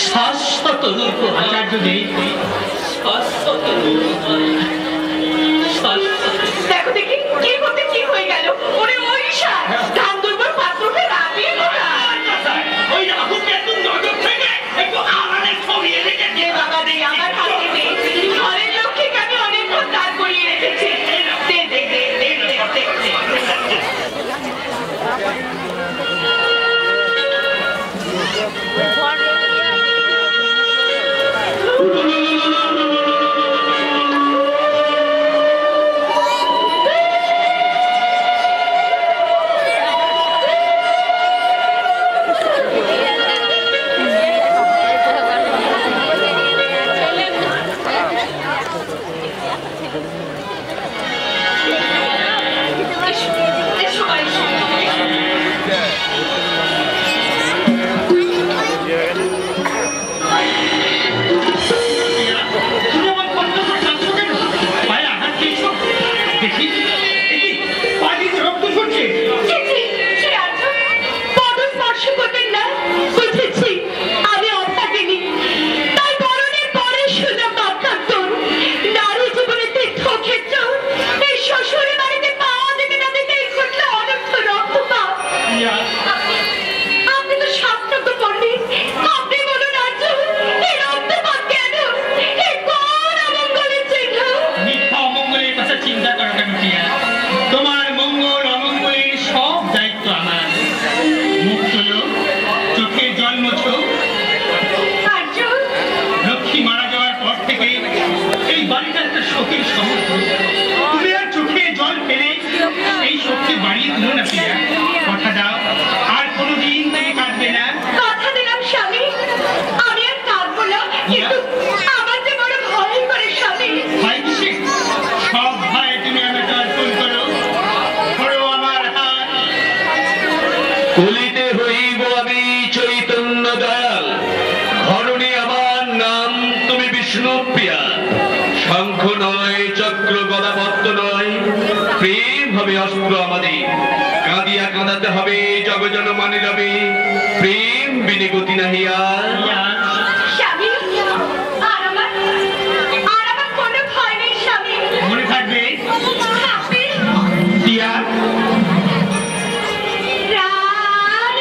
শাশ্বত রূপ হয়। আচার্যদেব, শাশ্বত রূপ হয়। শাশ্বত। দেখো দেখি কি করতে কি হয়ে গেল। ওরে ওই সার ধান দুর্বল পাত্রকে রাবিয়ে গোড়া। ওই রাহুকে একটু নজর থেকে একটু আড়ালে সরিয়ে রেখে দিয়ে বাবা রে, আমার হাতে দে। ঘরের লক্ষ্মীকে আমি অনেকক্ষণ দাঁড় করিয়ে রেখেছি। দে দে দে দে দে দে। এসো, এসো, এসো। তুমি আমার কর্তব্য জানছো কেন? পায়ে আঘাত পেয়েছো? দেখি, দেখি, পা দিয়ে রক্ত ঝরছে। ছি, ছি, ছি, আচ্ছা। পদ স্পর্শ করবেন না। বুঝেছি, আমি অভাগিনী। তাই মরণের পরে সুযোগ অত্যন্ত। নারী জীবনে তীর্থক্ষেত্র। এই শ্বশুরের বাড়িতে পা দিতে না দিতেই ঘটল অনর্থ রক্তপাত। আপনি তো শাস্ত্রজ্ঞ পণ্ডিত। আপনি বলুন আর্য, এই রক্তপাত কেন? এই কোন অমঙ্গলের চিহ্ন? মিথ্যা অমঙ্গলের কথা চিন্তা করো কেন প্রিয়া? তোমার মঙ্গল অমঙ্গলের সব দায়িত্ব আমার। মুখ তোলো, চোখে জল মোছো। আর্য, লক্ষ্মী মারা যাওয়ার পর থেকে এই বাড়িটা একটা শোকের সমুদ্র। তুমি আর চোখে জল ফেলে এই শোককে বাড়িয়ে তুলো না প্রিয়া। কথা দাও, আর কোনোদিন তুমি কাঁদবে না। কথা দিলাম স্বামী, আমি আর কাঁদবো না। কিন্তু আমার যে বড় ভয় করে স্বামী। ভয় কিসে? সব ভয় তুমি আমাকে অর্পণ করো। ধরো আমার হাত। কলিতে হইব আমি চৈতন্য দয়াল, ঘরণী আমার নাম তুমি বিষ্ণু প্রিয়া। শঙ্খ নয়, চক্র গদা পদ্ম নয়, প্রেম হবে অস্ত্র আমাদের। কাঁদিয়া কাঁদাতে হবে জগজন মানি রবে, প্রেম বিনে গতি নাহি আর। স্বামী, আর আমার কোনো ভয় নেই স্বামী। মনে থাকবে আপনি প্রিয়া। প্রাণ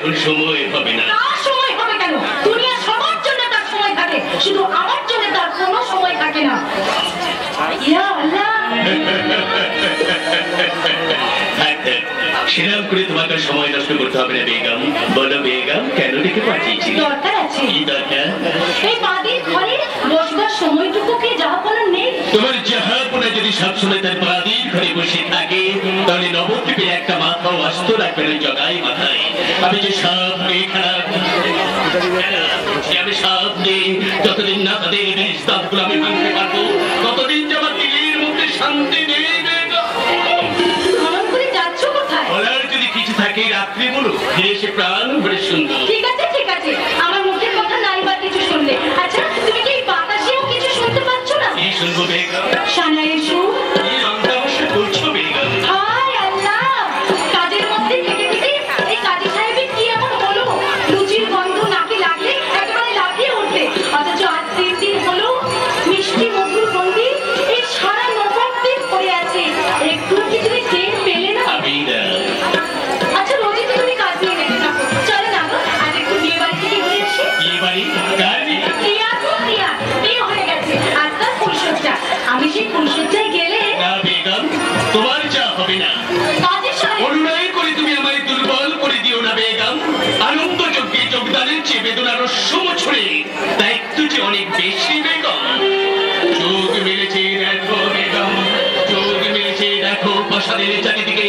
এখন সময় হবে না। তার সময় হবে কেন? দুনিয়া সবার জন্য তার সময় থাকে, শুধু আমার জন্য তার কোনো সময় থাকে না। ইয়া আল্লাহ, সেরকম করে তোমাকে সময় নষ্ট করতে হবে না বেগম। বলো বেগম, কেন ডেকে পাঠিয়েছি? দরকার আছে। কি দরকার? এই বাড়ির ঘরে বসবার সময়টুকু কি জাহাপনা নেই? তোমার জাহাপনা যদি সবসময় তার বাড়ির ঘরে বসে থাকে, তাহলে নবদ্বীপের একটা মাথাও আস্ত রাখবে না জগাই মাথায়। আমি যে সামনে খারাপ, আমি সামনে যতদিন না তাদের স্তবগুলো আমি ভাঙতে পারবো, ততদিন যে আমার দিলের মধ্যে শান্তি নেই। ভ্রমণ করে যাচ্ছ কোথায়? বলার যদি কিছু থাকে রাত্রি বলো, ফিরে এসে প্রাণ ভরে শুনবো। ঠিক আছে ঠিক আছে, আমার মুখের কথা নাই বা কিছু শুনলে। আচ্ছা, তুমি কি এই বাতাসেও কিছু শুনতে পাচ্ছ না? কি শুনবো বেগম? সানাইয়ের সুর। কি রংতামাশা করছো বেগম? হায় আল্লাহ, কাজের মধ্যে থেকে থেকে এই কাজী সাহেবের কি এমন হলো? লুচির গন্ধ নাকে লাগলে একেবারে লাফিয়ে উঠবে, অথচ আজ 3 দিন হলো মিষ্টি মধুর গন্ধে এই সারা নবদ্বীপ পড়ে আছে। একটু কি তুমি টের পেলে না? আবিদা, আচ্ছা, রোজই তো তুমি কাজ নিয়ে লেগে থাকো, চলো না গো, আজ একটু বিয়ে বাড়ি থেকে ঘুরে আসি। কি বাড়ি? কার বিয়ে? প্রিয়া গো প্রিয়া, বিয়ে হয়ে গেছে, আজ তার ফুলসজ্জা। আমি সেই ফুলসজ্জায় গেলে না বেগম, তোমার যা হবে না। কাজী সাহেব, অনুনয় করে তুমি আমায় দুর্বল করে দিও না বেগম। আনন্দ যজ্ঞে যোগদানের চেয়ে বেদনার রস্যম ছড়ে দায়িত্ব যে অনেক বেশি বেগম। চোখ মেলেছে দেখো বেগম, চোখ মেলেছে দেখো প্রাসাদের চারিদিকে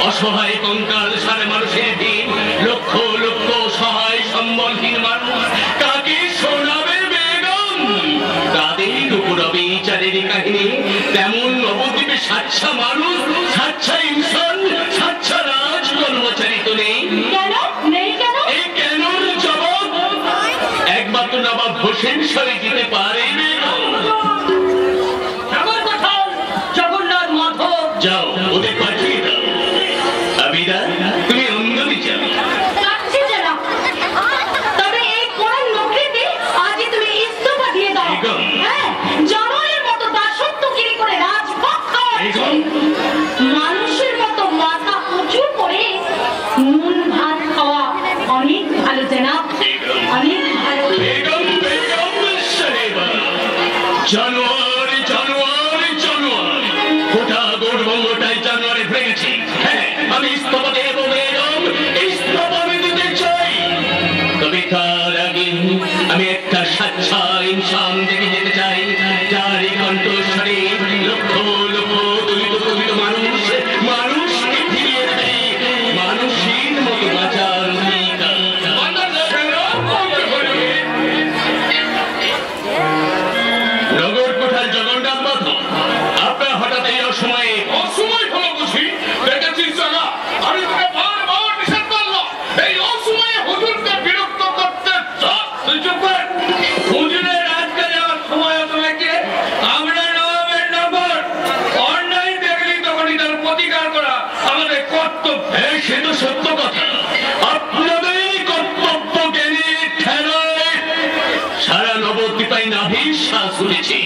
অসহায় কঙ্কাল সারা মানুষের ভিড়, লক্ষ লক্ষ সহায় সম্বলহীন মানুষ কাকে শোনাবে বেগম? তাদের উপর বিচারের কাহিনী। তেমন নবদ্বীপে সাচ্ছা মানুষ, সাচ্ছা ইনসান, সাচ্ছা রাজ কর্মচারী তো নেই। কেন নেই কেন? এই কেন জবাব একমাত্র নবাব হোসেন সরে দিতে পারে বেগম। আমার কথা জগন্নাথ মাধব। যাও ওদের পাঠিয়ে দাও। আবিদা, তুমি অন্যদিকে যাবে। কাটছে যেন। তবে এই কোরআন নকরিতে আজই তুমি ইস্তফা দিয়ে দাও। বেগম। হ্যাঁ, জানোয়ারের মতো দাসত্বগিরি করে রাজপথ খাওয়াচ্ছে। বেগম। মানুষের মতো মাথা উঁচু করে নুন ভাত খাওয়া অনেক ভালো জনাব, বেগম। অনেক ভালো। বেগম বেগম সাহেবা, জানোয়ার জানোয়ার জানোয়ার, গোটা গৌরবঙ্গটাই জানোয়ারে ভরে গেছে। হ্যাঁ, আমি ইস্তফা দেবো বেগম, ইস্তফা আমি দিতে চাই। তবে তার আগে আমি একটা সাচ্ছা ইনসান দেখে যেতে চাই, যার এই কণ্ঠস্বরে লক্ষ লক্ষ দলিত দলিত মানুষ মানুষকে ফিরিয়ে দেবে মানুষের মতো বাঁচার অধিকার। নগর কোঠার জগন্নাথ মাধব, আপনার হঠাৎ এই অসময়ে? অসময় হলো বুঝি? দেখেছিস জানা, আমি তোকে বারবার নিষেধ করলাম এই অসময়ে হুজুরকে বিরক্ত করতে। তুই চুপ কর। হুজুরের রাজকে যাওয়ার সময় হতো নাকি? আমরা নবাবের নগর, অন্যায় দেখলি তখনই তার প্রতিকার করা আমাদের কর্তব্য। হ্যাঁ, সে তো সত্য কথা। আপনাদের কর্তব্য জ্ঞানী ঠেলায় সারা নবদ্বীপায় নাভির শ্বাস উঠেছে।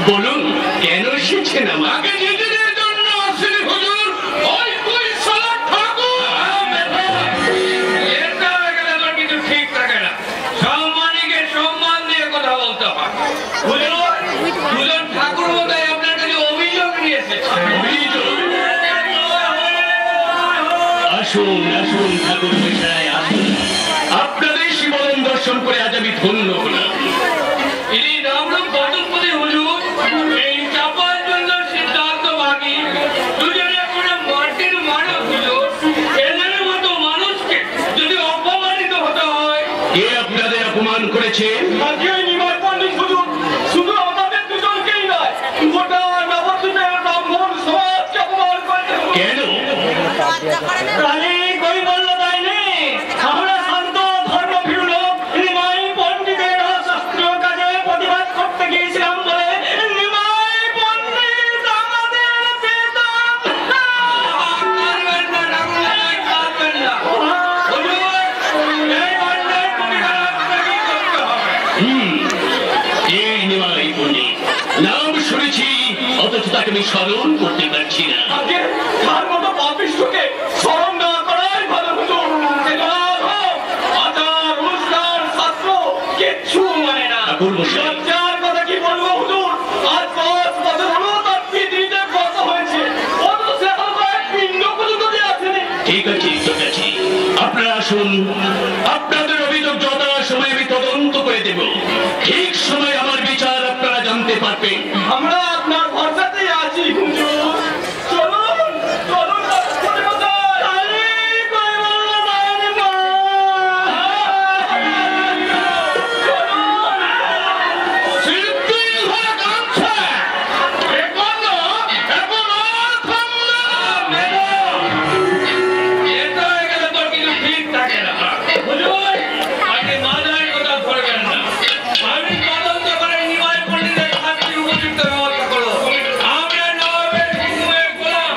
বলুন কেন এসেছেন আমাকে? আগে নিজেদের জন্য আসেনি হুজুর, ওই তুই সালা ঠাকুর। এটা হয়ে গেলে তোর কিছু ঠিক থাকে না। সম্মানীকে সম্মান দিয়ে কথা বলতে হয়। দুজন ঠাকুর বোধহয় আপনার কাছে অভিযোগ নিয়ে এসেছে। অভিযোগ? আসুন আসুন ঠাকুর মশাই আসুন, আপনাদের শিবলন দর্শন করে আজ আমি ধন্য হলাম। ইনি নামরূপ গতপতি হুজুর, এই চাপার জন্য সিদ্ধান্ত ভাগী দুজনে আমরা মাটির মানুষ হুজুর। এদের মতো মানুষকে যদি অপমানিত হতে হয়। কে আপনাদের অপমান করেছে? আজকে ওই নিমাই পণ্ডিত হুজুর, শুধু আমাদের দুজনকেই নয়, গোটা নবদ্বীপের ব্রাহ্মণ সমাজকে অপমান করেছে। কেন? রানী কই বলল তাই নেই? আমরা শান্ত ধর্মভীরু লোক নিমাই পণ্ডিতের অশাস্ত্রীয় কাজে প্রতিবাদ করতে গিয়েছিলাম বলে নিমাই পণ্ডিত আমাদের বেদম। কাঁদবেন না, কাঁদবেন না। হুজুর, এই অন্যায় প্রতিকার আপনাকেই করতে হবে। এই নিমাই পণ্ডিত নাম শুনেছি, অথচ তাকে আমি স্মরণ করতে পারছি না। আগে তার মতো পাপিষ্ঠকে স্মরণ না করাই ভালো হুজুর। ঠিক আছে ঠিক আছে, আপনারা আসুন, আপনাদের অভিযোগ যথা সময় আমি তদন্ত করে দেব, ঠিক সময় আমার বিচার আপনারা জানতে পারবেন। আমরা আপনার ভরসাতেই আছি হুজুর। চলুন চলুন রাজপুত্র মশাই। আরে কয়মালা মায়ের মা। সিদ্ধি ঘরে কাঁদছে, এখনো থামবে না। এটা হয়ে গেলে তোর কিছু ঠিক থাকে না। হুজুর, আগে মাজার কথা করবেন না। আমি তদন্ত করে নিমাই পণ্ডিতের শাস্তির উপযুক্ত ব্যবস্থা করবো। আমরা নবাবের হুকুমের গোলাম।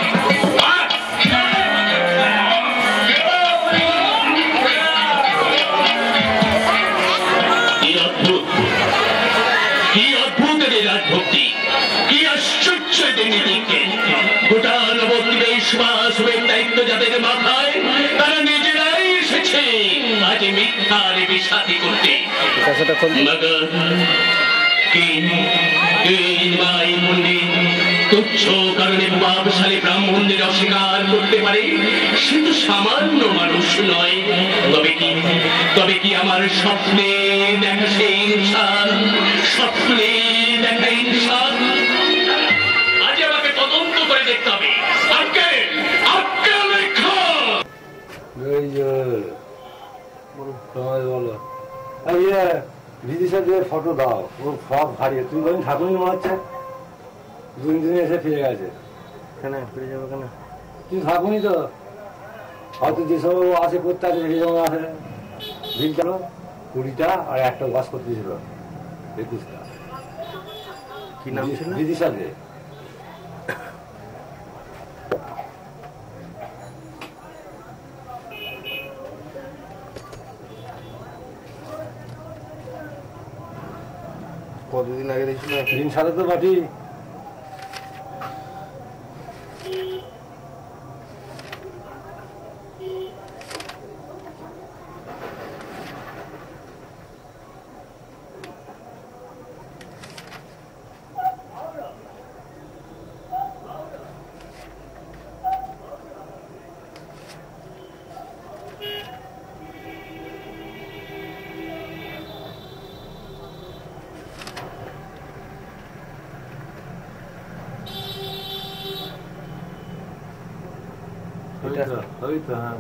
কি অদ্ভুত, কি অদ্ভুত এদের রাজভক্তি, কি আশ্চর্য এদের নীতিকে। গোটা নবদ্বীপে সুভাষের দায়িত্ব যাদের মাথায়, তারা নিজেরাই এসেছে আজ মিথ্যার বিষাদি করতে। মগর তুচ্ছ কারণে প্রভাবশালী ব্রাহ্মণদের অস্বীকার করতে পারে, সে তো সামান্য মানুষ নয়। তবে কি আমার স্বপ্নে দেখা সেই ইনসান, স্বপ্নে দেখা ইনসান আজ আমাকে তদন্ত করে দেখতে হবে। আজকে লেখা এই যে তোমায় বলো, এই যে বিদিশা দিয়ে ফটো দাও, ও সব হারিয়ে, তুমি বলেন ঠাকুরই মনে হচ্ছে 2 দিনে এসে ফিরে গেছে। কেন ফিরে যাবো কেন? তুমি থাকুনি তো, হয়তো যেসব আসে করতে আছে, যেমন আসে ভিড় কেন 20টা আর একটা বাস করতে ছিল 21টা। কি নাম ছিল? বিদিশা দিয়ে। কতদিন আগে দেখছিল? 3 সালে তো বাটি। ওই তো হ্যাঁ।